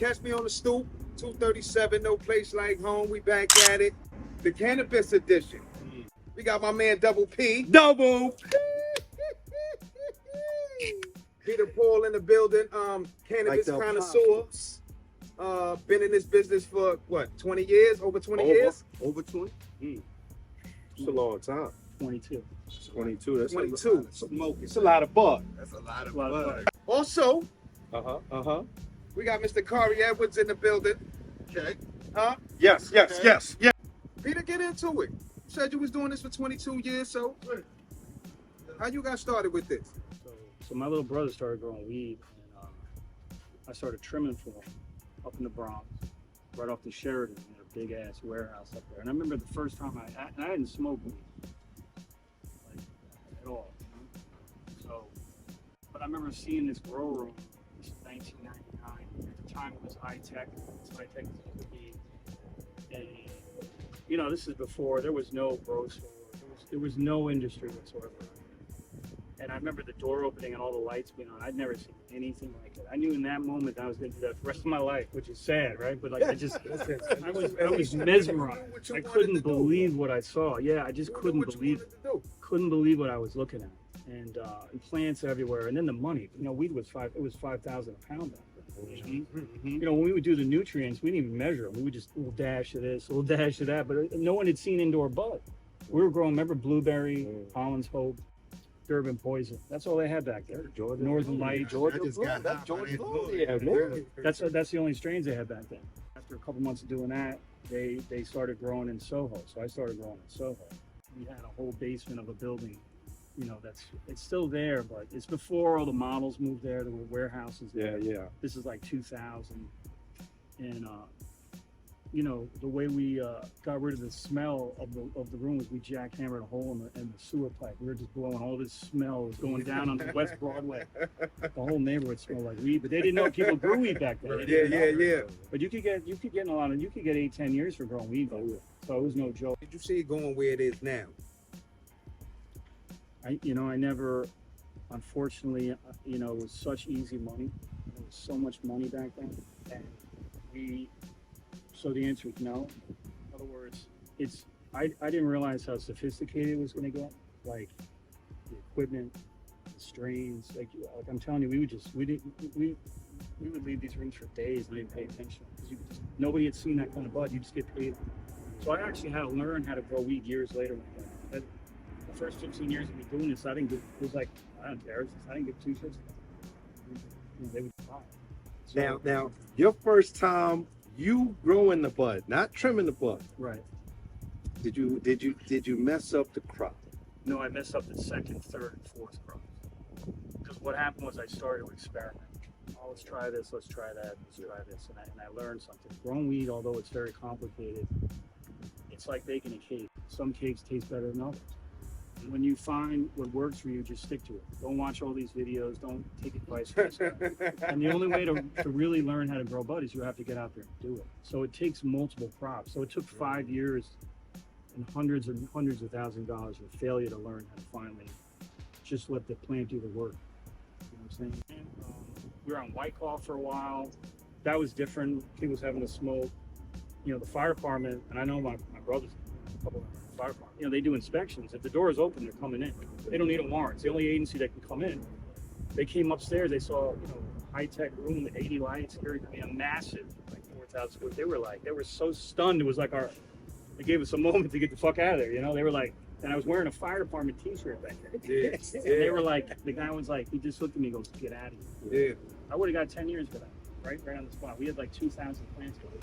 Catch me on the stoop, 237, no place like home. We back at it. The cannabis edition. We got my man Double P. Double. Peter Paul in the building. Cannabis Like connoisseur. Been in this business for what, 20 years? Over 20 years? Over 20? It's a long time. 22. 22. That's 22. Smoking. It's a lot of bud. That's a lot of bud. Also, we got Mr. Khari Edwards in the building. Okay. Huh? Yes. Peter, get into it. You said you was doing this for 22 years, so how you got started with this? So my little brother started growing weed, and I started trimming for him up in the Bronx, right off the Sheridan, in a big ass warehouse up there. And I remember the first time I didn't smoke weed, like at all. You know? So, but I remember seeing this grow room. This is 1999. At the time, it was high tech. It's high tech as it could be. And you know, this is before there was no grow store. There was no industry whatsoever. And I remember the door opening and all the lights being on. I'd never seen anything like it. I knew in that moment I was going to do that for the rest of my life, which is sad, right? But like, I was mesmerized. I couldn't believe what I saw. Yeah, I just couldn't believe what I was looking at. And plants everywhere. And then the money. You know, weed was $5,000 a pound back then. You know, when we would do the nutrients, we didn't even measure them. We would just a little dash of this, a little dash of that. But no one had seen indoor bud. We were growing, remember, blueberry, Holland's Hope, Durban Poison. That's all they had back there. Northern Light, Georgia. That's Georgia. That's the only strains they had back then. After a couple months of doing that, they started growing in Soho. So I started growing in Soho. We had a whole basement of a building. You know, it's still there, but it's before all the models moved there. There were warehouses there. Yeah. This is like 2000, and you know, the way we got rid of the smell of the room was we jackhammered a hole in the sewer pipe. We were just blowing all this smell. It was going down on the West Broadway. The whole neighborhood smelled like weed, but they didn't know people grew weed back then. Yeah. But you could get 8-10 years for growing weed back then. So it was no joke. Did you see it going where it is now? I never, unfortunately, you know, it was such easy money. There was so much money back then, and so the answer is no. In other words, I didn't realize how sophisticated it was going to get. Like the equipment, the strains. Like I'm telling you, we would leave these rooms for days and didn't pay attention because nobody had seen that kind of bud. You just get paid. So I actually had to learn how to grow weed years later. The first 15 years of me doing this, I didn't get. It was like I don't care. I didn't get 2 shits. They would buy. So, Now, your first time. You growing the bud, not trimming the bud. Right. Did you mess up the crop? No, I messed up the second, third, and fourth crop. Because what happened was I started to experiment. Oh, let's try this, let's try that, let's try this, and I learned something. Growing weed, although it's very complicated, it's like baking a cake. Some cakes taste better than others. When you find what works for you, just stick to it. Don't watch all these videos. Don't take advice from this guy. And the only way to really learn how to grow bud is you have to get out there and do it. So it takes multiple crops. So it took 5 years and hundreds of thousands of dollars of failure to learn how to finally just let the plant do the work. You know what I'm saying? We were on White Claw for a while. That was different. He was having a smoke. You know, the fire department, and I know my brothers, a couple of them. Fire department. You know, they do inspections. If the door is open, they're coming in. They don't need a warrant. It's the only agency that can come in. They came upstairs. They saw, you know, high-tech room with 80 lights. A massive, like 4,000 square. They were so stunned. It was like they gave us a moment to get the fuck out of there. You know, they were like, and I was wearing a fire department T-shirt back there. And they were like, the guy was like, he just looked at me and goes, "Get out of here." Yeah. I would have got 10 years for that. Right on the spot. We had like 2,000 plants going.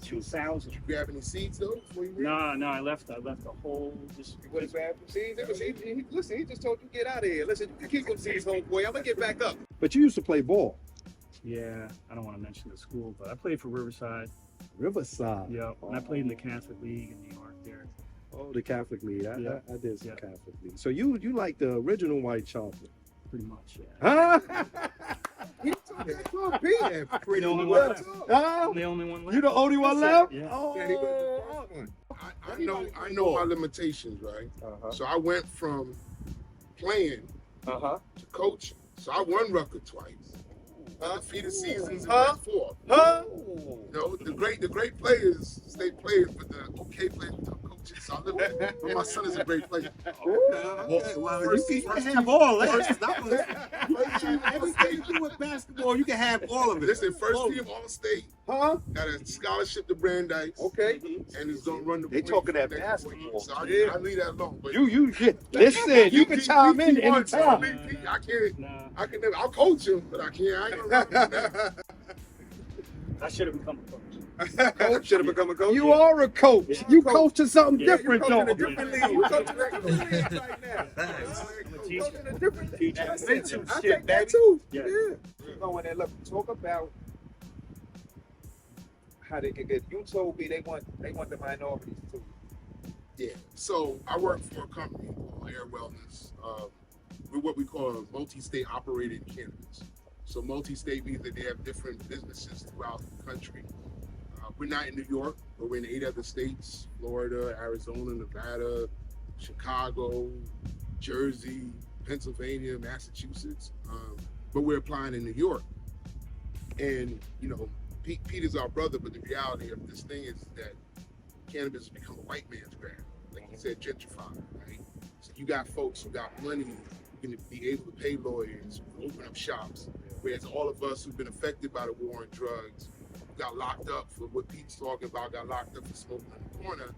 2,000. Did you grab any seeds though? No, I left the whole. Just. You would have grabbed some seeds. Listen, he just told you get out of here. Listen, you can keep them seeds, homeboy. I'm gonna get back up. But you used to play ball. Yeah, I don't want to mention the school, but I played for Riverside. Riverside. Yeah, and I played in the Catholic League in New York there. Oh, the Catholic League. I did some Yeah. Catholic League. So you like the original white chocolate? Pretty much, yeah. Huh? He took that from me. The only one left. Huh? I'm the only one left. You the only one left? Yeah. Oh. I know my limitations, right? So I went from playing to coaching. So I won Rucker twice. Undefeated seasons in Huh? Red 4. Huh? You know, the great players stay players, but the okay players become coaches. So I live but my son is a great player. Okay, well, First you can team- have all that. first- It's not gonna- You can have everything you do with basketball. You can have all of it. Listen, first team All-State, Huh? got a scholarship to Brandeis. Okay. And is gonna run the They point talking for that the next basketball. 4 years. So Yeah. I leave that alone. But listen, you can chime in P1, so anytime. I can't. Nah, I can never. I'll coach him, but I can't. I ain't gonna run that. I should have become a coach. Coach should have become a coach. You are a coach. Yeah. You coaching something Yeah, different, You're coaching a though. different league. You're coaching a different league right now. Thanks. I'm a Coaching teacher. a different league. Teacher. That's Mentorship, it. I take that baby. too. Yeah. Go in there. Look, talk about how they can get. You told me they want the minorities too. Yeah. So I work for a company called Air Wellness. We're what we call a multi-state operated cannabis. So multi-state means that they have different businesses throughout the country. We're not in New York, but we're in 8 other states: Florida, Arizona, Nevada, Chicago, Jersey, Pennsylvania, Massachusetts. But we're applying in New York. And, you know, Pete is our brother, but the reality of this thing is that cannabis has become a white man's grab. Like he said, gentrified, right? So you got folks who got money who can be able to pay lawyers, open up shops, whereas all of us who've been affected by the war on drugs, got locked up for what Pete's talking about, got locked up for smoking in the corner,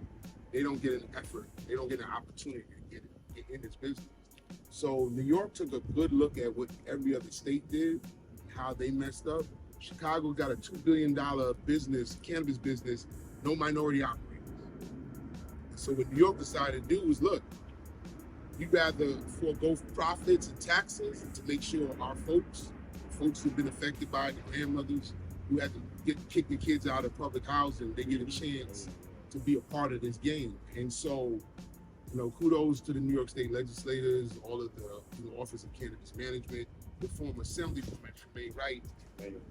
they don't get an effort. They don't get an opportunity to get in this business. So New York took a good look at what every other state did, how they messed up. Chicago got a $2 billion business, cannabis business, no minority operators. So what New York decided to do was, look, we'd rather forego profits and taxes to make sure our folks who've been affected by it, the grandmothers who had to kick the kids out of public housing, they get a chance to be a part of this game. And so, you know, kudos to the New York State legislators, all of the Office of Cannabis Management, the former Assemblywoman Tremaine Wright,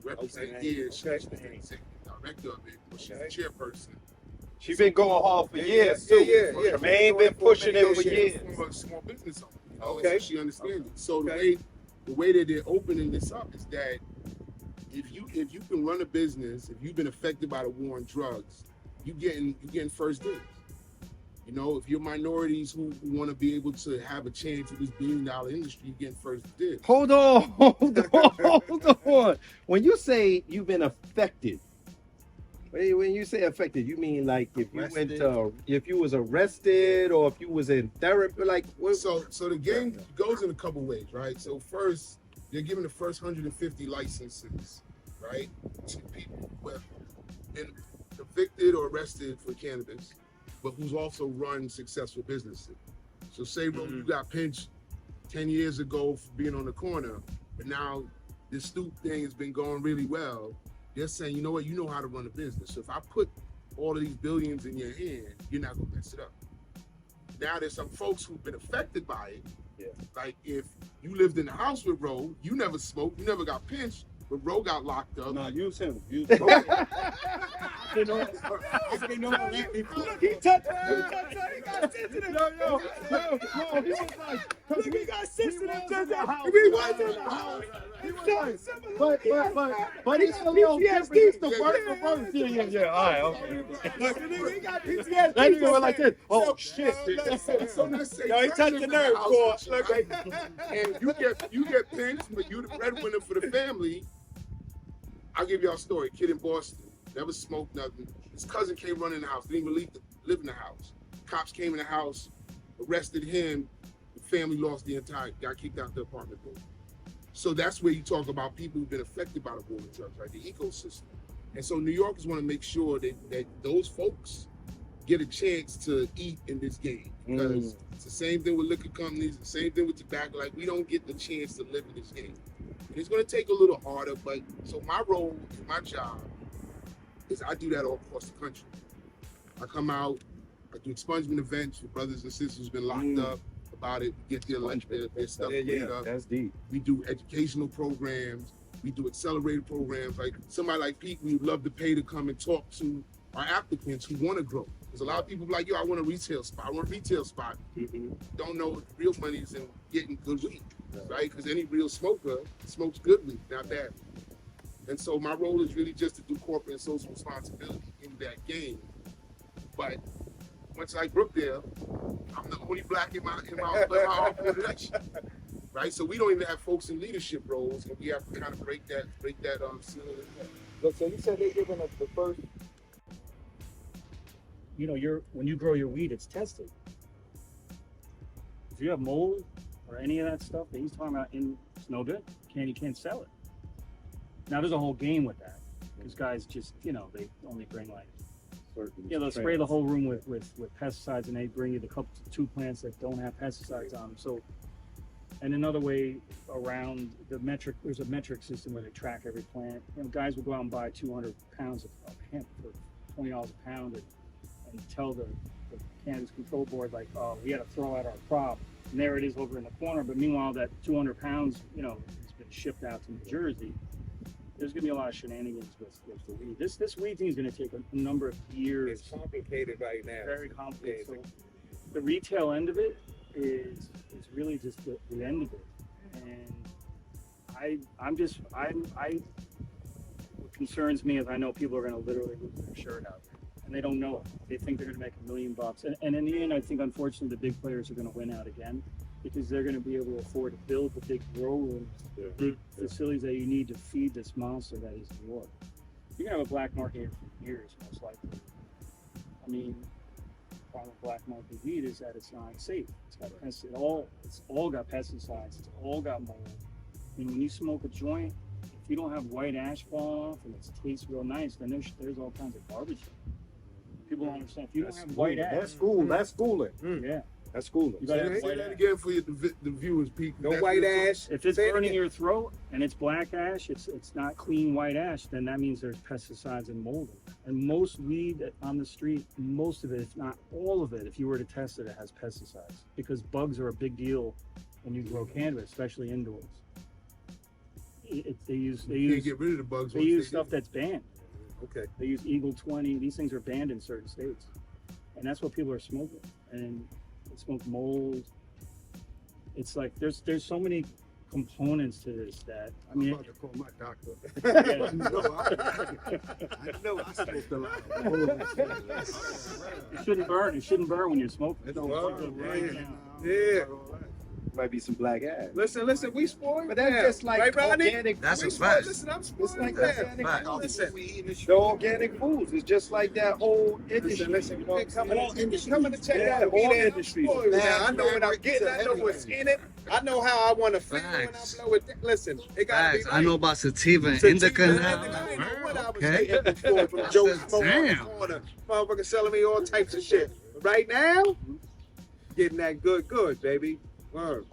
representing here, she's the executive director of it, but she's the chairperson. She been going hard for years, too. Yeah. Tremaine been pushing it for years. Former small business owner, you know, Okay. so she understands it. So Okay. the way that they're opening this up is that if you can run a business, if you've been affected by the war on drugs, you getting first dibs. You know, if you're minorities who want to be able to have a chance in this billion-dollar industry, you get first dibs. Hold on. When you say you've been affected, when you say affected, you mean like if you if you was arrested or if you was in therapy, like what? So the game goes in a couple ways, right? So first, they're giving the first 150 licenses, right, to people who have been convicted or arrested for cannabis, but who's also run successful businesses. So say, you got pinched 10 years ago for being on the corner, but now this stoop thing has been going really well. They're saying, you know what, you know how to run a business. So if I put all of these billions in your hand, you're not gonna mess it up. Now there's some folks who've been affected by it. Yeah. Like if you lived in the house with Ro, you never smoked, you never got pinched, but Ro got locked up. No, use him. Use Ro- him. I've been on that before. He touched he got sensitive. Yo, he was like, look, he got sensitive to the house. He was in the house. He was like, but he's a little different. He's the first. Yeah. All right, okay. Look, he got PTSD. That nigga went like this. Oh, shit. So let's say Yo, he touched the nerve cord. Look. And you get pinched, but you the breadwinner for the family. I'll give y'all a story. Kid in Boston, never smoked nothing. His cousin came running in the house, didn't even live in the house. Cops came in the house, arrested him. The family lost got kicked out the apartment building. So that's where you talk about people who've been affected by the war on drugs, right? The ecosystem. And so New Yorkers want to make sure that those folks get a chance to eat in this game. Because it's the same thing with liquor companies, the same thing with tobacco. Like, we don't get the chance to live in this game. And it's going to take a little harder, but so my role in my job is I do that all across the country. I come out, I do expungement events for brothers and sisters who've been locked up about it, get their stuff cleared up. That's deep. We do educational programs. We do accelerated programs. Like somebody like Pete, we would love to pay to come and talk to our applicants who want to grow. Because a lot of people be like, yo, I want a retail spot. I want a retail spot. Don't know real money is in getting good weed, right? Because any real smoker smokes good weed, not bad. And so my role is really just to do corporate and social responsibility in that game. But once I broke there, I'm the only black in my organization. Right? So we don't even have folks in leadership roles, and we have to kind of break that ceiling. Look, so you said they're giving us the first. You know, when you grow your weed, it's tested. If you have mold or any of that stuff that he's talking about, it's no good. You can't sell it. Now there's a whole game with that, because guys just, you know, they only bring like, they'll spray the whole room with pesticides, and they bring you the two plants that don't have pesticides on them. So, and another way around there's a metric system where they track every plant. You know, guys will go out and buy 200 pounds of hemp for $20 a pound, and tell the Cannabis Control Board, like, oh, we had to throw out our crop, and there it is over in the corner. But meanwhile, that 200 pounds, you know, has been shipped out to New Jersey. There's gonna be a lot of shenanigans with the weed. This weed thing is gonna take a number of years. It's complicated right now. Very complicated. So the retail end of it is really just the end of it. And what concerns me is I know people are gonna literally lose their shirt out there, and they don't know it. They think they're gonna make $1 million, and in the end, I think unfortunately the big players are gonna win out again, because they're going to be able to afford to build the big grow rooms, big facilities that you need to feed this monster that is New York. You're going to have a black market here for years, most likely. I mean, the problem with black market weed is that it's not safe. It's all got pesticides. It's all got mold. And when you smoke a joint, if you don't have white ash falling off and it tastes real nice, then there's all kinds of garbage. People don't understand. If you don't have white ash, That's school. That's schooling. yeah. That's schooling. You gotta have Say white that ash. again for the viewers, Pete. No white ash. If it's Say it burning again. your throat and it's black ash, it's not clean white ash, then that means there's pesticides and mold in it. And most weed on the street, most of it, if not all of it, if you were to test it, it has pesticides, because bugs are a big deal when you grow cannabis, especially indoors. They use get rid of the bugs. they use stuff that's banned. Okay. They use Eagle 20. These things are banned in certain states, and that's what people are smoking. And they smoke mold. It's like there's so many components to this that I I'm mean. about to call my doctor. Yeah. I know I smoked a lot. It shouldn't burn. It shouldn't burn when you're smoking. It don't Well, burn right right now. now. Yeah. Might be some black ass. Listen, we spoiled. But that's now. just like right, Ronnie? organic. That's We a spoiled. fact. Listen, I'm It's spoiled. like now. organic Fact. foods. Listen, The organic foods. It's just like that whole industry. listen. You know what I'm saying? Coming to check Yeah, out the all weed. industries. Spoiled now. I know what I'm getting. I know what's in it. I know how I want to feel when I Facts. blow it. Listen, it gotta be Facts. I know about sativa and Sativa, indica I now. didn't know what I was Okay. getting before from Joe said, Smoke on the damn. corner. Motherfucker selling me all types of shit. But right now, getting that good, baby. Word.